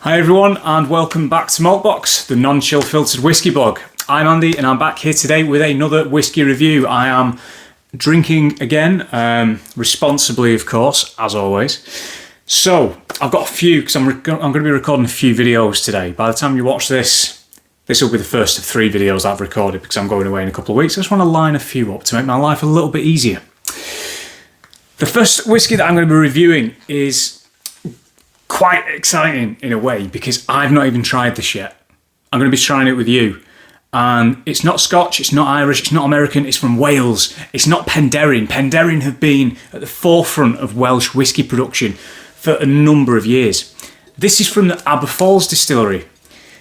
Hi everyone, and welcome back to Maltbox, the non-chill filtered whiskey blog. I'm Andy, and I'm back here today with another whiskey review. I am drinking again, responsibly of course, as always. So, I've got a few, because I'm going to be recording a few videos today. By the time you watch this will be the first of 3 videos I've recorded, because I'm going away in a couple of weeks. I just want to line a few up to make my life a little bit easier. The first whiskey that I'm going to be reviewing is quite exciting in a way, because I've not even tried this yet. I'm going to be trying it with you. And it's not Scotch, it's not Irish, it's not American, it's from Wales. It's not Penderyn. Penderyn have been at the forefront of Welsh whiskey production for a number of years. This is from the Aber distillery.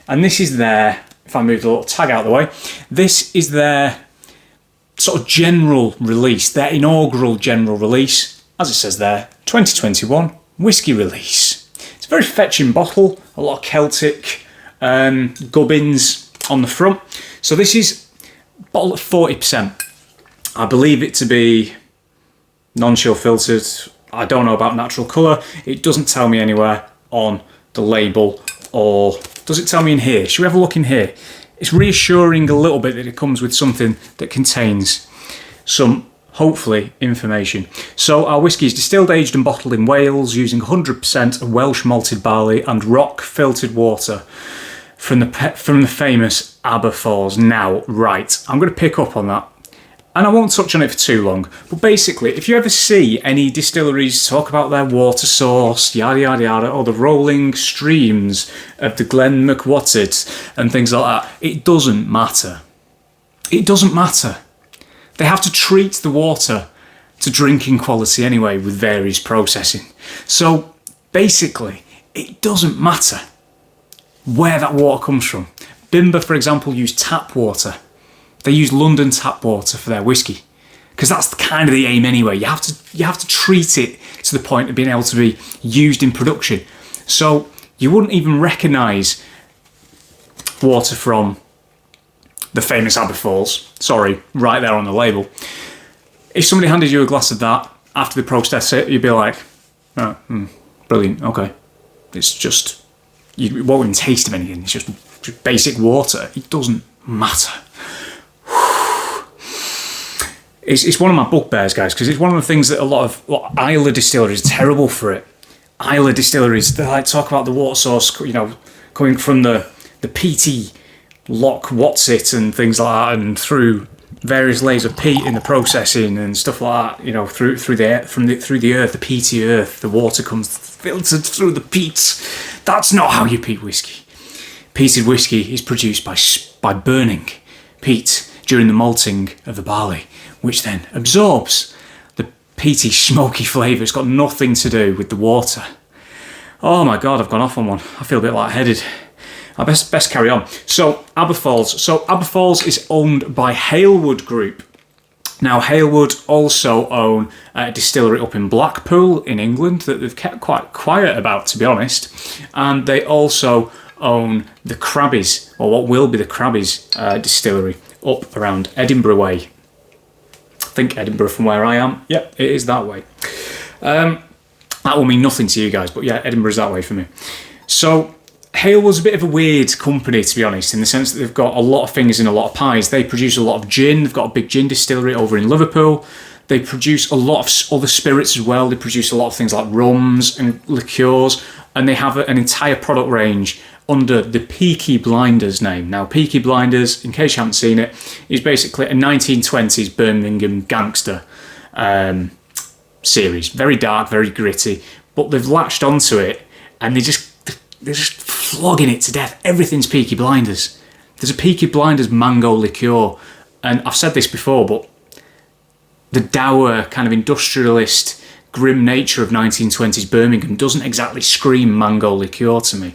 And this is their, if I move the little tag out of the way, this is their sort of general release, their inaugural general release, as it says there, 2021 whiskey release. It's a very fetching bottle, a lot of Celtic gubbins on the front. So this is a bottle at 40%. I believe it to be non-chill filtered. I don't know about natural colour. It doesn't tell me anywhere on the label, or does it tell me in here? Should we have a look in here? It's reassuring a little bit that it comes with something that contains some, hopefully, information. So our whiskey is distilled, aged and bottled in Wales using 100% of Welsh malted barley and rock filtered water from the famous Aber. Now, right, I'm going to pick up on that, and I won't touch on it for too long, but basically, if you ever see any distilleries talk about their water source, yada yada yada, or the rolling streams of the Glen McWhatted and things like that, it doesn't matter. It doesn't matter. They have to treat the water to drinking quality anyway with various processing. So basically, it doesn't matter where that water comes from. Bimber, for example, use tap water. They use London tap water for their whiskey, because that's kind of the aim anyway. You have to treat it to the point of being able to be used in production. So you wouldn't even recognise water from the famous Aber Falls, sorry, right there on the label. If somebody handed you a glass of that after they process it, you'd be like, oh, brilliant, okay. It's just, you won't even taste of anything, it's just basic water. It doesn't matter. It's one of my bugbears, guys, because it's one of the things that a lot of Islay distilleries are terrible for it. Islay distilleries, they like talk about the water source, you know, coming from the peaty Loch Whatsit and things like that, and through various layers of peat in the processing and stuff like that, you know, through the earth, the peaty earth, the water comes filtered through the peat. That's not how you peat whiskey. Peated whiskey is produced by burning peat during the malting of the barley, which then absorbs the peaty, smoky flavour. It's got nothing to do with the water. Oh my God, I've gone off on one. I feel a bit lightheaded. I best carry on. So, Aber Falls. So, Aber Falls is owned by Halewood Group. Now, Halewood also own a distillery up in Blackpool in England that they've kept quite quiet about, to be honest. And they also own the Crabbies, or what will be the Crabbies distillery, up around Edinburgh way. I think Edinburgh from where I am. Yep, it is that way. That will mean nothing to you guys, but yeah, Edinburgh's that way for me. So, Halewood's a bit of a weird company, to be honest, in the sense that they've got a lot of fingers in a lot of pies. They produce a lot of gin. They've got a big gin distillery over in Liverpool. They produce a lot of other spirits as well. They produce a lot of things like rums and liqueurs, and they have an entire product range under the Peaky Blinders name. Now, Peaky Blinders, in case you haven't seen it, is basically a 1920s Birmingham gangster series. Very dark, very gritty, but they've latched onto it, and they're just flogging it to death. Everything's Peaky Blinders. There's a Peaky Blinders mango liqueur, and I've said this before, but the dour, kind of industrialist, grim nature of 1920s Birmingham doesn't exactly scream mango liqueur to me.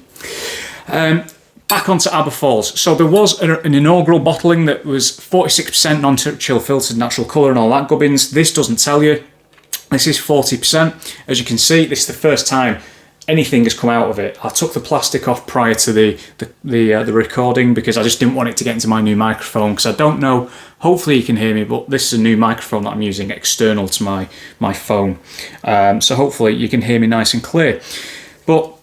Back onto Aber Falls. So there was an inaugural bottling that was 46% non-chill filtered natural colour and all that gubbins. This doesn't tell you. This is 40%. As you can see, this is the first time anything has come out of it. I took the plastic off prior to the recording because I just didn't want it to get into my new microphone, because I don't know, hopefully you can hear me, but this is a new microphone that I'm using external to my phone. So hopefully you can hear me nice and clear. But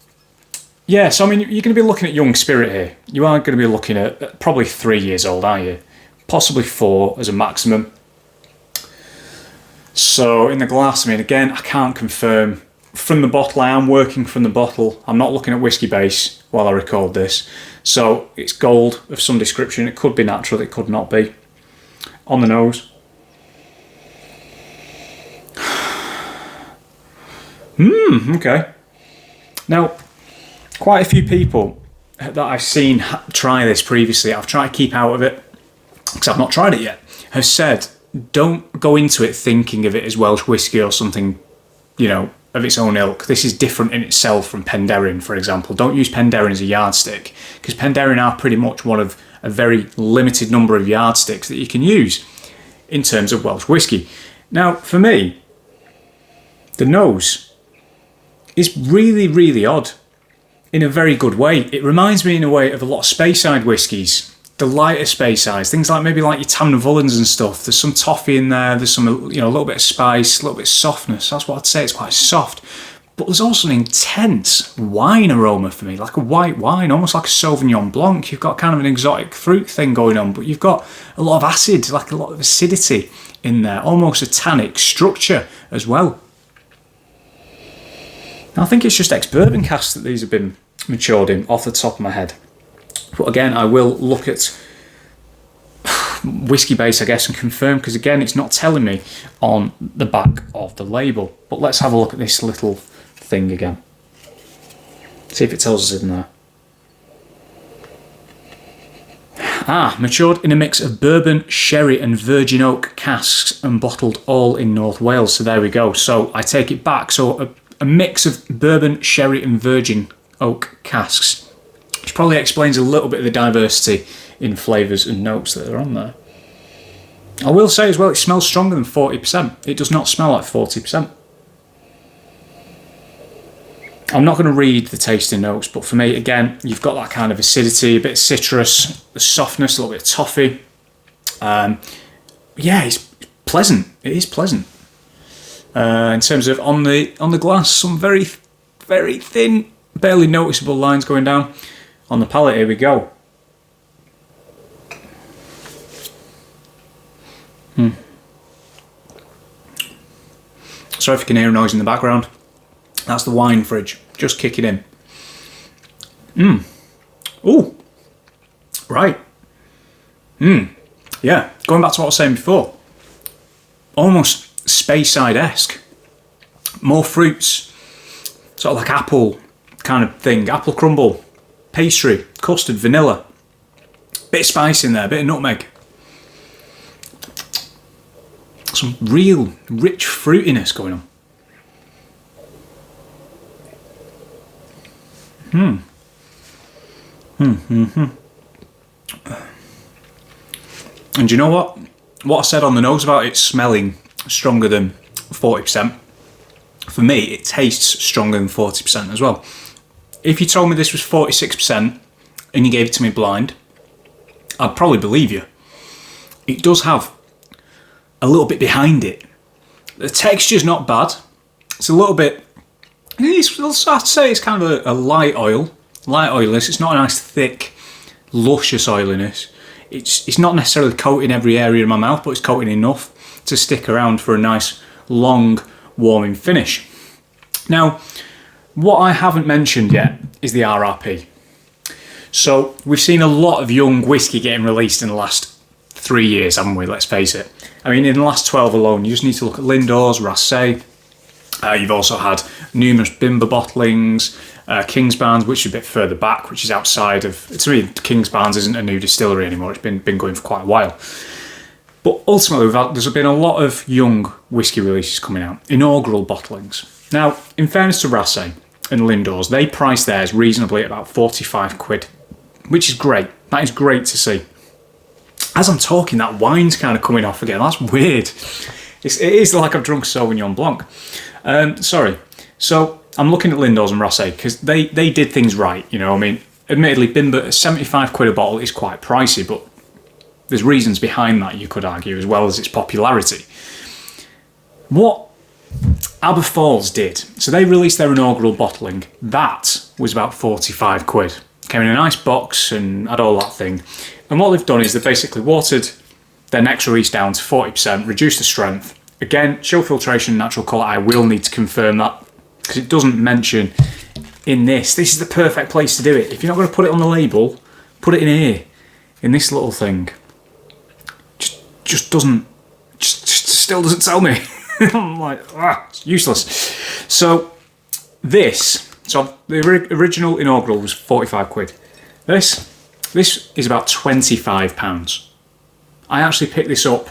Yeah, so I mean, you're going to be looking at young spirit here. You are going to be looking at probably 3 years old, are you? Possibly 4 as a maximum. So in the glass, I mean, again, I can't confirm. From the bottle, I am working from the bottle. I'm not looking at whiskey base while I record this. So it's gold of some description. It could be natural, it could not be. On the nose. Okay. Now, quite a few people that I've seen try this previously, I've tried to keep out of it because I've not tried it yet, have said don't go into it thinking of it as Welsh whiskey or something, you know, of its own ilk. This is different in itself from Penderyn, for example. Don't use Penderyn as a yardstick, because Penderyn are pretty much one of a very limited number of yardsticks that you can use in terms of Welsh whiskey. Now, for me, the nose is really, really odd in a very good way. It reminds me in a way of a lot of Speyside whiskies, the lighter Speyside, things like maybe like your Tamnafullan's and stuff. There's some toffee in there, there's some, you know, a little bit of spice, a little bit of softness. That's what I'd say, it's quite soft. But there's also an intense wine aroma for me, like a white wine, almost like a Sauvignon Blanc. You've got kind of an exotic fruit thing going on, but you've got a lot of acid, like a lot of acidity in there, almost a tannic structure as well. I think it's just ex-bourbon casks that these have been matured in, off the top of my head. But again, I will look at whiskey base, I guess, and confirm, because again, it's not telling me on the back of the label. But let's have a look at this little thing again. See if it tells us in there. Matured in a mix of bourbon, sherry and virgin oak casks and bottled all in North Wales. So there we go. So I take it back. So a mix of bourbon, sherry and virgin oak casks, which probably explains a little bit of the diversity in flavours and notes that are on there. I will say as well, it smells stronger than 40%. It does not smell like 40%. I'm not going to read the tasting notes, but for me, again, you've got that kind of acidity, a bit of citrus, the softness, a little bit of toffee. Yeah, it's pleasant. It is pleasant. In terms of on the glass, some very, very thin, barely noticeable lines going down. On the palate, here we go. Sorry if you can hear a noise in the background. That's the wine fridge, just kicking in. Ooh, right. Yeah, going back to what I was saying before. Almost Speyside-esque. More fruits, sort of like apple kind of thing, apple crumble, pastry, custard, vanilla. Bit of spice in there, bit of nutmeg. Some real rich fruitiness going on. And you know what? What I said on the nose about it smelling stronger than 40%, for me it tastes stronger than 40% as well. If you told me this was 46% and you gave it to me blind, I'd probably believe you. It does have a little bit behind it. The texture's not bad. It's a little bit, I'd say it's kind of a light oiliness. It's not a nice thick, luscious oiliness. It's not necessarily coating every area of my mouth, but it's coating enough to stick around for a nice, long, warming finish. Now, what I haven't mentioned yet is the RRP. So we've seen a lot of young whiskey getting released in the last 3 years, haven't we? Let's face it. I mean, in the last 12 alone, you just need to look at Lindors, Rasay. You've also had numerous Bimber bottlings, Kingsbarns, which is a bit further back, which is outside of... To me, Kingsbarns isn't a new distillery anymore. It's been going for quite a while. But ultimately, there's been a lot of young whiskey releases coming out, inaugural bottlings. Now, in fairness to Rasay and Lindors, they price theirs reasonably at about 45 quid, which is great. That is great to see. As I'm talking, that wine's kind of coming off again. That's weird. It is like I've drunk Sauvignon Blanc. Sorry. So I'm looking at Lindors and Rasay because they did things right. You know, I mean, admittedly, Bimber 75 quid a bottle is quite pricey, but there's reasons behind that, you could argue, as well as its popularity. What Aber did. So they released their inaugural bottling. That was about 45 quid. Came in a nice box and had all that thing. And what they've done is they've basically watered their next release down to 40%, reduced the strength. Again, chill filtration, natural colour. I will need to confirm that because it doesn't mention in this. This is the perfect place to do it. If you're not going to put it on the label, put it in here, in this little thing. Just still doesn't tell me. I'm like, it's useless. So the original inaugural was 45 quid. This is about £25. I actually picked this up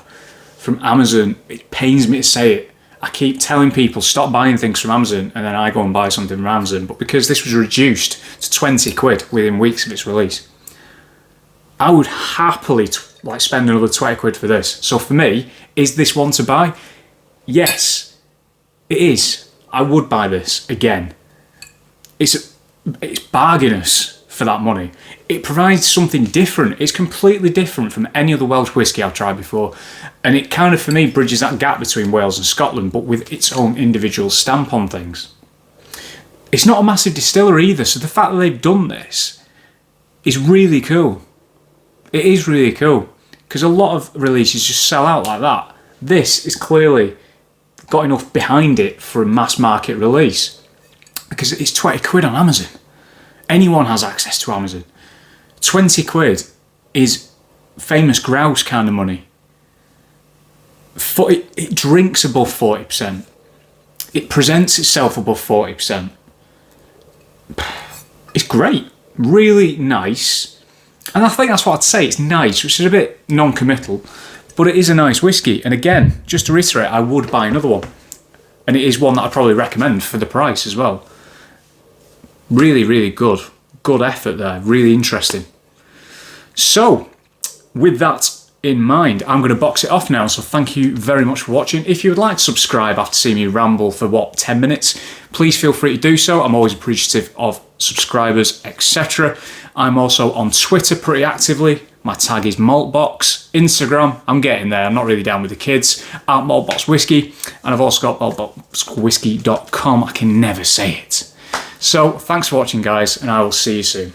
from Amazon. It pains me to say it. I keep telling people stop buying things from Amazon, and then I go and buy something from Amazon. But because this was reduced to 20 quid within weeks of its release, I would happily spend another 20 quid for this. So for me, is this one to buy? Yes, it is. I would buy this again. It's bargainous for that money. It provides something different. It's completely different from any other Welsh whisky I've tried before. And it kind of, for me, bridges that gap between Wales and Scotland, but with its own individual stamp on things. It's not a massive distillery either, so the fact that they've done this is really cool. It is really cool, because a lot of releases just sell out like that. This is clearly got enough behind it for a mass market release, because it's 20 quid on Amazon. Anyone has access to Amazon. 20 quid is famous grouse kind of money. It drinks above 40%. It presents itself above 40%. It's great. Really nice. And I think that's what I'd say. It's nice, which is a bit non-committal, but it is a nice whiskey. And again, just to reiterate, I would buy another one. And it is one that I'd probably recommend for the price as well. Really, really good. Good effort there. Really interesting. So, with that in mind, I'm going to box it off now. So thank you very much for watching. If you would like to subscribe after seeing me ramble for 10 minutes, please feel free to do so. I'm always appreciative of subscribers, etc. I'm also on Twitter pretty actively. My tag is Maltbox. Instagram, I'm getting there. I'm not really down with the kids. At Maltbox Whisky. And I've also got maltboxwhisky.com. I can never say it. So thanks for watching, guys, and I will see you soon.